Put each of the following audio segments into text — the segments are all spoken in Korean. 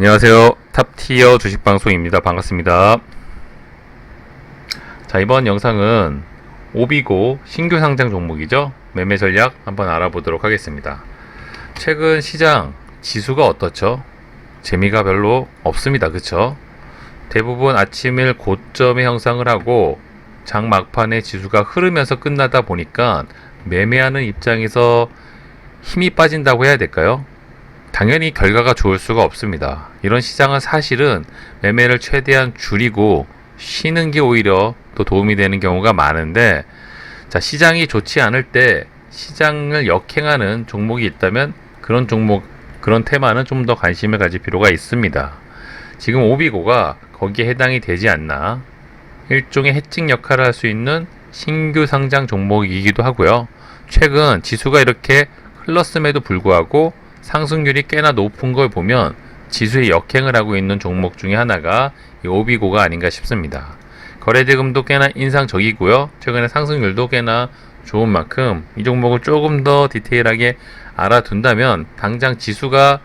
안녕하세요. 탑티어 주식방송입니다. 반갑습니다. 자, 이번 영상은 오비고 신규 상장 종목이죠. 매매 전략 한번 알아보도록 하겠습니다. 최근 시장 지수가 어떻죠? 재미가 별로 없습니다. 그쵸? 대부분 아침일 고점의 형상을 하고 장 막판에 지수가 흐르면서 끝나다 보니까 매매하는 입장에서 힘이 빠진다고 해야 될까요? 당연히 결과가 좋을 수가 없습니다. 이런 시장은 사실은 매매를 최대한 줄이고 쉬는 게 오히려 또 도움이 되는 경우가 많은데, 자, 시장이 좋지 않을 때 시장을 역행하는 종목이 있다면 그런 종목, 그런 테마는 좀 더 관심을 가질 필요가 있습니다. 지금 오비고가 거기에 해당이 되지 않나, 일종의 해칭 역할을 할 수 있는 신규 상장 종목이기도 하고요. 최근 지수가 이렇게 흘렀음에도 불구하고 상승률이 꽤나 높은 걸 보면 지수에 역행을 하고 있는 종목 중에 하나가 이 오비고가 아닌가 싶습니다. 거래대금도 꽤나 인상적이고요. 최근에 상승률도 꽤나 좋은 만큼 이 종목을 조금 더 디테일하게 알아둔다면 당장 지수가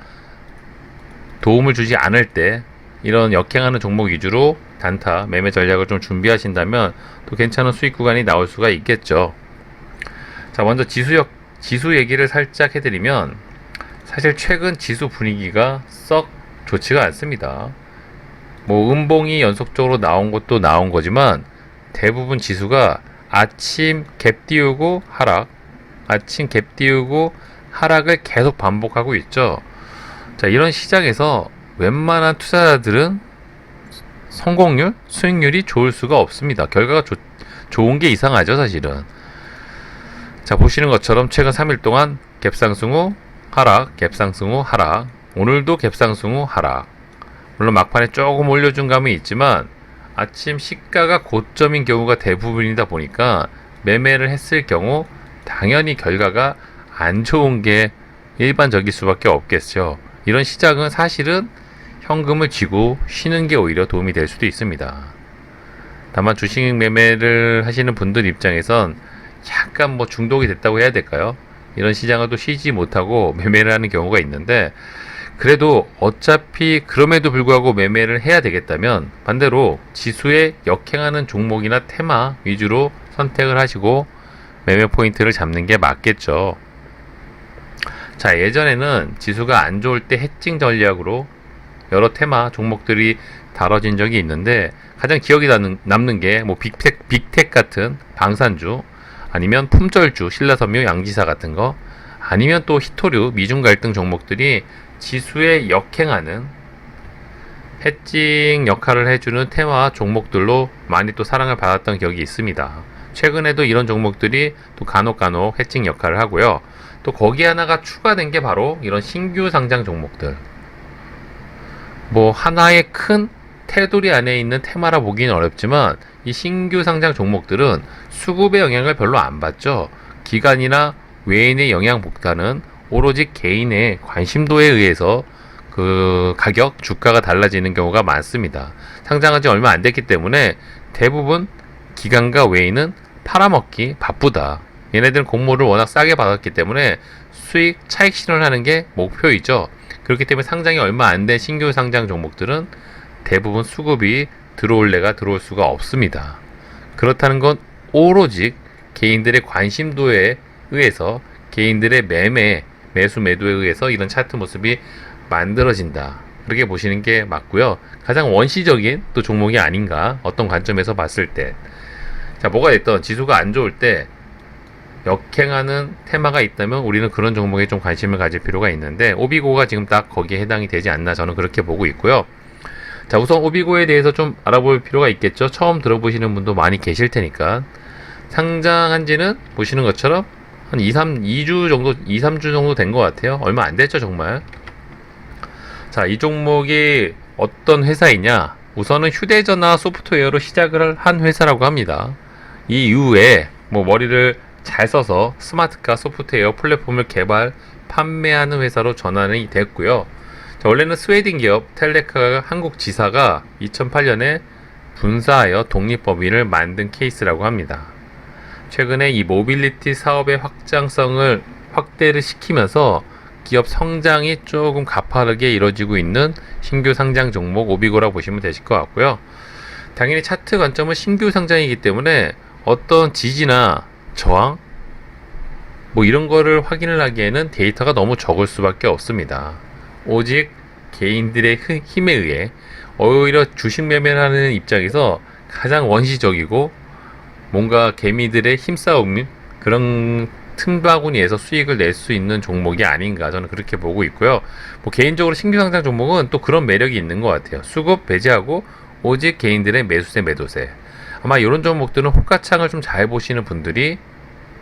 도움을 주지 않을 때 이런 역행하는 종목 위주로 단타 매매 전략을 좀 준비하신다면 또 괜찮은 수익 구간이 나올 수가 있겠죠. 자, 먼저 지수 얘기를 살짝 해드리면, 사실 최근 지수 분위기가 썩 좋지가 않습니다. 뭐 음봉이 연속적으로 나온 것도 나온 거지만 대부분 지수가 아침 갭 띄우고 하락, 아침 갭 띄우고 하락을 계속 반복하고 있죠. 자, 이런 시장에서 웬만한 투자자들은 성공률, 수익률이 좋을 수가 없습니다. 결과가 좋은 게 이상하죠, 사실은. 자, 보시는 것처럼 최근 3일 동안 갭상승 후 하락, 갭상승 후 하락, 오늘도 갭상승 후 하락. 물론 막판에 조금 올려준 감이 있지만 아침 시가가 고점인 경우가 대부분이다 보니까 매매를 했을 경우 당연히 결과가 안 좋은 게 일반적일 수밖에 없겠죠. 이런 시장은 사실은 현금을 쥐고 쉬는 게 오히려 도움이 될 수도 있습니다. 다만 주식 매매를 하시는 분들 입장에선 약간 뭐 중독이 됐다고 해야 될까요? 이런 시장을 또 쉬지 못하고 매매를 하는 경우가 있는데, 그래도 어차피 그럼에도 불구하고 매매를 해야 되겠다면 반대로 지수에 역행하는 종목이나 테마 위주로 선택을 하시고 매매 포인트를 잡는 게 맞겠죠. 자, 예전에는 지수가 안 좋을 때 해칭 전략으로 여러 테마 종목들이 다뤄진 적이 있는데, 가장 기억에 남는 게 뭐 빅텍 같은 방산주, 아니면 품절주, 신라섬유, 양지사 같은 거, 아니면 또 히토류, 미중 갈등 종목들이 지수에 역행하는 해칭 역할을 해주는 테마 종목들로 많이 또 사랑을 받았던 기억이 있습니다. 최근에도 이런 종목들이 또 간혹 해칭 역할을 하고요. 또 거기 하나가 추가된 게 바로 이런 신규 상장 종목들. 뭐 하나의 큰 테두리 안에 있는 테마라 보기는 어렵지만 이 신규 상장 종목들은 수급의 영향을 별로 안 받죠. 기관이나 외인의 영향보다는 오로지 개인의 관심도에 의해서 그 가격, 주가가 달라지는 경우가 많습니다. 상장한 지 얼마 안 됐기 때문에 대부분 기관과 외인은 팔아먹기 바쁘다. 얘네들은 공모를 워낙 싸게 받았기 때문에 수익 차익 실현을 하는 게 목표이죠. 그렇기 때문에 상장이 얼마 안 된 신규 상장 종목들은 대부분 수급이 들어올래가 들어올 수가 없습니다. 그렇다는 건 오로지 개인들의 관심도에 의해서, 개인들의 매수 매도에 의해서 이런 차트 모습이 만들어진다, 그렇게 보시는 게 맞고요. 가장 원시적인 또 종목이 아닌가, 어떤 관점에서 봤을 때. 자, 뭐가 됐든 지수가 안 좋을 때 역행하는 테마가 있다면 우리는 그런 종목에 좀 관심을 가질 필요가 있는데, 오비고가 지금 딱 거기에 해당이 되지 않나, 저는 그렇게 보고 있고요. 자, 우선 오비고에 대해서 좀 알아볼 필요가 있겠죠. 처음 들어보시는 분도 많이 계실 테니까. 상장한 지는 보시는 것처럼 한 2주 정도, 3주 정도 된 것 같아요. 얼마 안 됐죠, 정말. 자, 이 종목이 어떤 회사이냐? 우선은 휴대전화 소프트웨어로 시작을 한 회사라고 합니다. 이 이후에 뭐 머리를 잘 써서 스마트카 소프트웨어 플랫폼을 개발, 판매하는 회사로 전환이 됐고요. 자, 원래는 스웨덴 기업 텔레카 한국 지사가 2008년에 분사하여 독립법인을 만든 케이스라고 합니다. 최근에 이 모빌리티 사업의 확장성을 확대를 시키면서 기업 성장이 조금 가파르게 이루어지고 있는 신규 상장 종목 오비고라고 보시면 되실 것 같고요. 당연히 차트 관점은 신규 상장이기 때문에 어떤 지지나 저항 뭐 이런 거를 확인을 하기에는 데이터가 너무 적을 수밖에 없습니다. 오직 개인들의 힘에 의해 오히려 주식 매매를 하는 입장에서 가장 원시적이고 뭔가 개미들의 힘싸움 그런 틈바구니에서 수익을 낼 수 있는 종목이 아닌가 저는 그렇게 보고 있고요. 뭐 개인적으로 신규 상장 종목은 또 그런 매력이 있는 것 같아요. 수급 배제하고 오직 개인들의 매수세 매도세. 아마 이런 종목들은 호가창을 좀 잘 보시는 분들이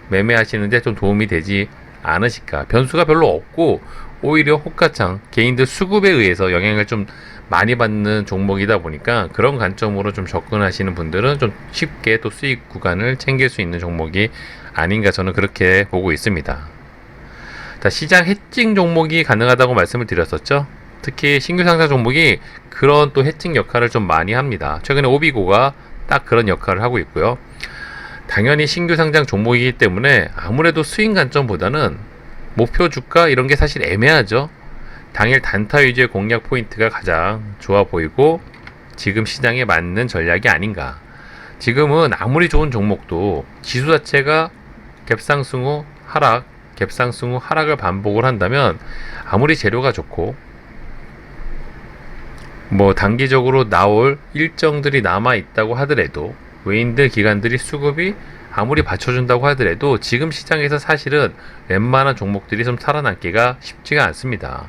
매매하시는데 좀 도움이 되지 않으실까. 변수가 별로 없고 오히려 호가창 개인들 수급에 의해서 영향을 좀 많이 받는 종목이다 보니까 그런 관점으로 좀 접근하시는 분들은 좀 쉽게 또 수익 구간을 챙길 수 있는 종목이 아닌가 저는 그렇게 보고 있습니다. 자, 시장 해칭 종목이 가능하다고 말씀을 드렸었죠. 특히 신규 상장 종목이 그런 또 해칭 역할을 좀 많이 합니다. 최근에 오비고가 딱 그런 역할을 하고 있고요. 당연히 신규 상장 종목이기 때문에 아무래도 수익 관점보다는 목표 주가 이런 게 사실 애매하죠. 당일 단타 위주의 공략 포인트가 가장 좋아 보이고 지금 시장에 맞는 전략이 아닌가. 지금은 아무리 좋은 종목도 지수 자체가 갭상승 후 하락, 갭상승 후 하락을 반복을 한다면 아무리 재료가 좋고 뭐 단기적으로 나올 일정들이 남아 있다고 하더라도 외인들 기관들이 수급이 아무리 받쳐준다고 하더라도 지금 시장에서 사실은 웬만한 종목들이 좀 살아남기가 쉽지가 않습니다.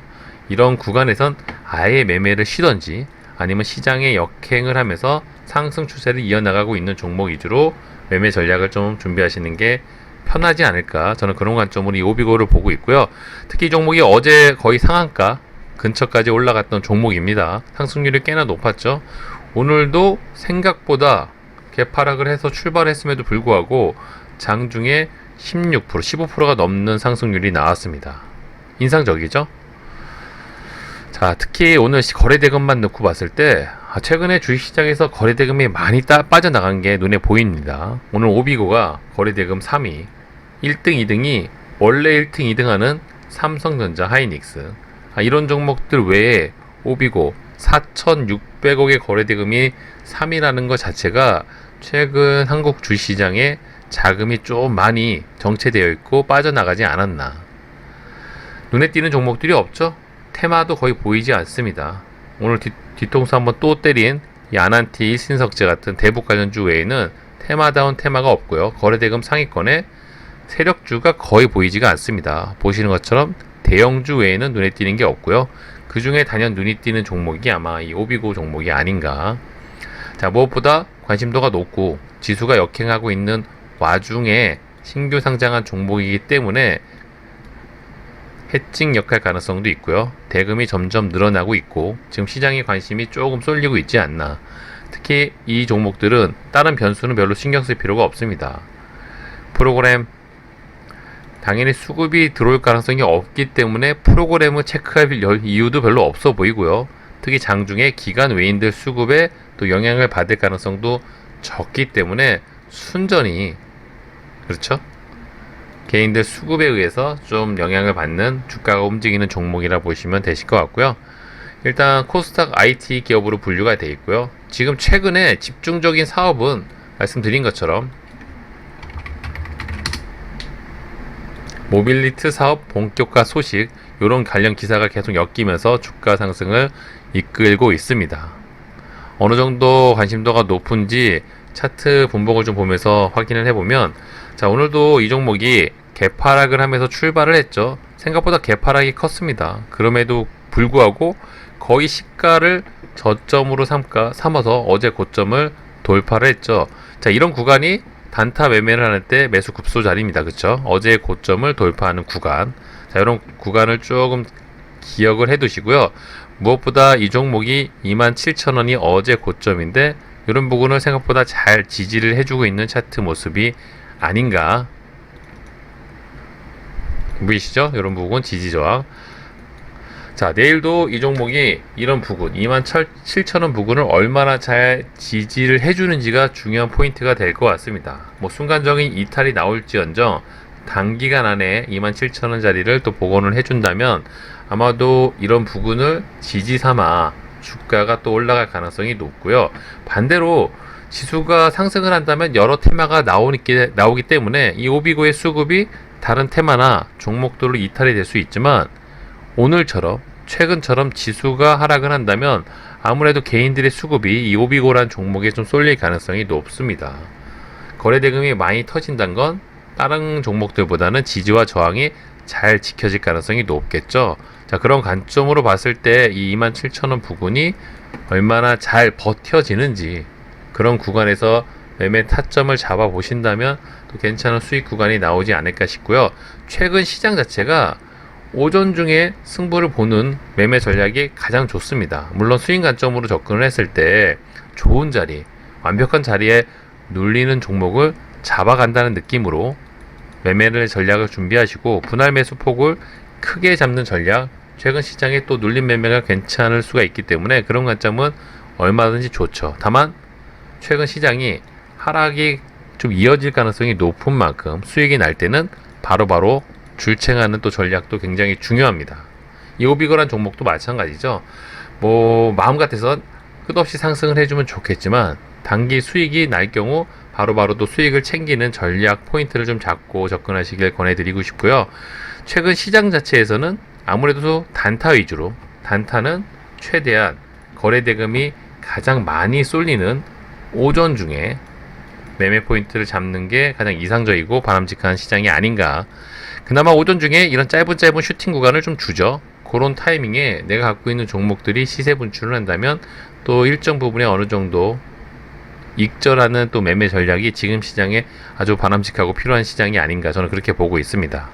이런 구간에선 아예 매매를 쉬던지 아니면 시장에 역행을 하면서 상승 추세를 이어나가고 있는 종목 위주로 매매 전략을 좀 준비하시는 게 편하지 않을까 저는 그런 관점으로 이 오비고를 보고 있고요. 특히 이 종목이 어제 거의 상한가 근처까지 올라갔던 종목입니다. 상승률이 꽤나 높았죠. 오늘도 생각보다 개파락을 해서 출발했음에도 불구하고 장중에 16%, 15%가 넘는 상승률이 나왔습니다. 인상적이죠? 자, 특히 오늘 거래대금만 넣고 봤을 때 최근에 주식시장에서 거래대금이 많이 빠져나간 게 눈에 보입니다. 오늘 오비고가 거래대금 3위, 1등, 2등이 원래 1등, 2등하는 삼성전자, 하이닉스 이런 종목들 외에 오비고 4,600억의 거래대금이 3위라는 것 자체가 최근 한국 주식시장에 자금이 좀 많이 정체되어 있고 빠져나가지 않았나. 눈에 띄는 종목들이 없죠? 테마도 거의 보이지 않습니다. 오늘 뒤통수 한번 또 때린 야난티, 일신석재 같은 대북 관련주 외에는 테마다운 테마가 없고요. 거래대금 상위권에 세력주가 거의 보이지가 않습니다. 보시는 것처럼 대형주 외에는 눈에 띄는 게 없고요. 그 중에 단연 눈이 띄는 종목이 아마 이 오비고 종목이 아닌가. 자, 무엇보다 관심도가 높고 지수가 역행하고 있는 와중에 신규 상장한 종목이기 때문에 해칭 역할 가능성도 있고요. 대금이 점점 늘어나고 있고 지금 시장의 관심이 조금 쏠리고 있지 않나. 특히 이 종목들은 다른 변수는 별로 신경 쓸 필요가 없습니다. 프로그램 당연히 수급이 들어올 가능성이 없기 때문에 프로그램을 체크할 이유도 별로 없어 보이고요. 특히 장중에 기관 외인들 수급에 또 영향을 받을 가능성도 적기 때문에 순전히 그렇죠? 개인들 수급에 의해서 좀 영향을 받는 주가가 움직이는 종목이라 보시면 되실 것 같고요. 일단 코스닥 IT 기업으로 분류가 되어 있고요. 지금 최근에 집중적인 사업은 말씀드린 것처럼 모빌리티 사업 본격화 소식 이런 관련 기사가 계속 엮이면서 주가 상승을 이끌고 있습니다. 어느 정도 관심도가 높은지 차트 분봉을 좀 보면서 확인을 해보면 자, 오늘도 이 종목이 개파락을 하면서 출발을 했죠. 생각보다 개파락이 컸습니다. 그럼에도 불구하고 거의 시가를 저점으로 삼아서 어제 고점을 돌파를 했죠. 자, 이런 구간이 단타 매매를 하는 때 매수 급소 자리입니다. 그쵸? 어제의 고점을 돌파하는 구간. 자, 이런 구간을 조금 기억을 해 두시고요. 무엇보다 이 종목이 27,000원이 어제 고점인데 이런 부분을 생각보다 잘 지지를 해주고 있는 차트 모습이 아닌가. 보이시죠? 이런 부분 지지 저항. 자, 내일도 이 종목이 이런 부근 27,000원 부근을 얼마나 잘 지지를 해주는지가 중요한 포인트가 될 것 같습니다. 뭐 순간적인 이탈이 나올지언정 단기간 안에 27,000원짜리를 또 복원을 해준다면 아마도 이런 부분을 지지 삼아 주가가 또 올라갈 가능성이 높고요. 반대로 지수가 상승을 한다면 여러 테마가 나오기 때문에 이 오비고의 수급이 다른 테마나 종목들로 이탈이 될 수 있지만, 오늘처럼 최근처럼 지수가 하락을 한다면 아무래도 개인들의 수급이 이 오비고란 종목에 좀 쏠릴 가능성이 높습니다. 거래대금이 많이 터진다는 건 다른 종목들보다는 지지와 저항이 잘 지켜질 가능성이 높겠죠. 자, 그런 관점으로 봤을 때 이 27,000원 부근이 얼마나 잘 버텨지는지, 그런 구간에서 매매 타점을 잡아 보신다면 또 괜찮은 수익 구간이 나오지 않을까 싶고요. 최근 시장 자체가 오전 중에 승부를 보는 매매 전략이 가장 좋습니다. 물론 수익 관점으로 접근을 했을 때 좋은 자리, 완벽한 자리에 눌리는 종목을 잡아간다는 느낌으로 매매를 전략을 준비하시고, 분할 매수 폭을 크게 잡는 전략, 최근 시장에 또 눌린 매매가 괜찮을 수가 있기 때문에 그런 관점은 얼마든지 좋죠. 다만 최근 시장이 하락이 좀 이어질 가능성이 높은 만큼 수익이 날 때는 바로바로 줄챙하는 또 전략도 굉장히 중요합니다. 이 오비거란 종목도 마찬가지죠. 마음 같아서 끝없이 상승을 해주면 좋겠지만 단기 수익이 날 경우 바로바로 또 수익을 챙기는 전략 포인트를 좀 잡고 접근하시길 권해드리고 싶고요. 최근 시장 자체에서는 아무래도 단타 위주로, 단타는 최대한 거래대금이 가장 많이 쏠리는 오전 중에 매매 포인트를 잡는 게 가장 이상적이고 바람직한 시장이 아닌가. 그나마 오전 중에 이런 짧은 슈팅 구간을 좀 주죠. 그런 타이밍에 내가 갖고 있는 종목들이 시세 분출을 한다면 또 일정 부분에 어느 정도 익절하는 또 매매 전략이 지금 시장에 아주 바람직하고 필요한 시장이 아닌가, 저는 그렇게 보고 있습니다.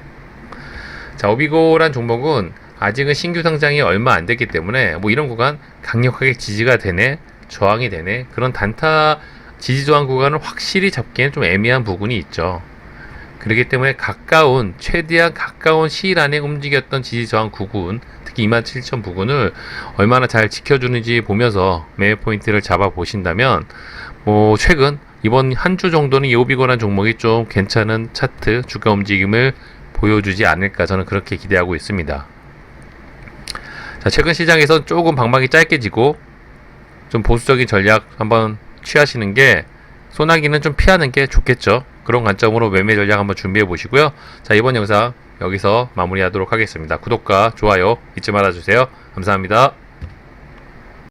자, 오비고란 종목은 아직은 신규 상장이 얼마 안 됐기 때문에 이런 구간 강력하게 지지가 되네, 저항이 되네, 그런 단타 지지 저항 구간을 확실히 잡기엔 좀 애매한 부분이 있죠. 그렇기 때문에 최대한 가까운 시일 안에 움직였던 지지 저항 구간, 특히 27,000 부근을 얼마나 잘 지켜주는지 보면서 매매 포인트를 잡아 보신다면, 최근 이번 한 주 정도는 이 오비고란 종목이 좀 괜찮은 차트 주가 움직임을 보여주지 않을까, 저는 그렇게 기대하고 있습니다. 자, 최근 시장에서 조금 방망이 짧게 지고 좀 보수적인 전략 한번 취하시는 게, 소나기는 좀 피하는 게 좋겠죠. 그런 관점으로 매매 전략 한번 준비해 보시고요. 자, 이번 영상 여기서 마무리하도록 하겠습니다. 구독과 좋아요 잊지 말아주세요. 감사합니다.